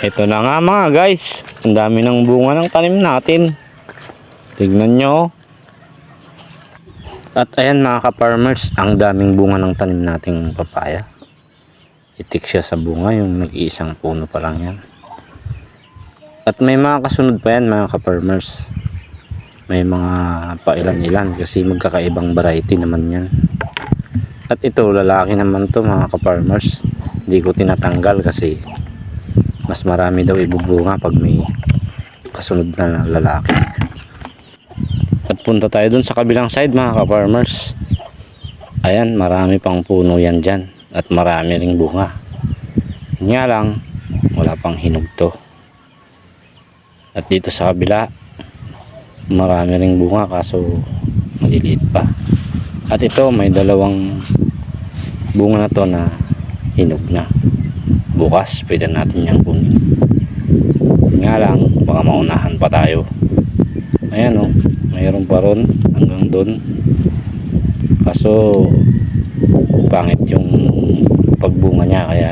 Ito na nga mga guys, ang dami ng bunga ng tanim natin. Tignan nyo. At ayan mga ka-farmers, ang daming bunga ng tanim nating papaya. Itik siya sa bunga, yung nag-iisang puno pa lang yan. At may mga kasunod pa yan mga ka-farmers. May mga pailan-ilan kasi magkakaibang variety naman yan. At ito, lalaki naman to mga ka-farmers. Hindi ko tinatanggal kasi mas marami daw ibubunga pag may kasunod na lalaki. At punta tayo dun sa kabilang side mga ka-farmers. Ayan, marami pang puno yan dyan at marami ring bunga. Nga lang, wala pang hinog to. At dito sa kabila, marami ring bunga kaso maliliit pa. At ito, may dalawang bunga na to na hinog na. Bukas pwede natin yang kunin. Nga lang baka maunahan pa tayo. Ayan o, mayroon pa ron hanggang doon. Kaso pangit yung pagbunga niya kaya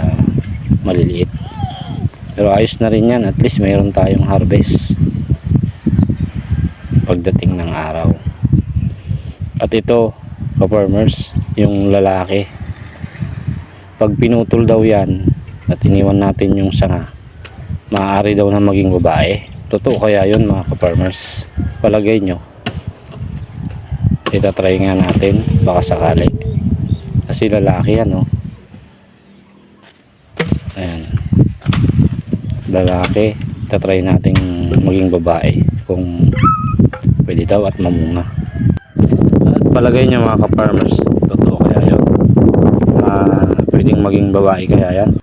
maliliit. Pero ayos na rin yan, at least mayroon tayong harvest pagdating ng araw. At ito ka-farmers, yung lalaki, pag pinutol daw yan at iniwan natin yung sanga, maaari daw na maging babae. Totoo kaya yun mga ka-farmers? Palagay nyo? Itatry nga natin, baka sakali. Kasi lalaki yan, no? Ayan, lalaki. Itatry natin maging babae kung pwede daw at mamunga. At palagay nyo mga ka-farmers, totoo kaya yun? Pwedeng maging babae kaya yan?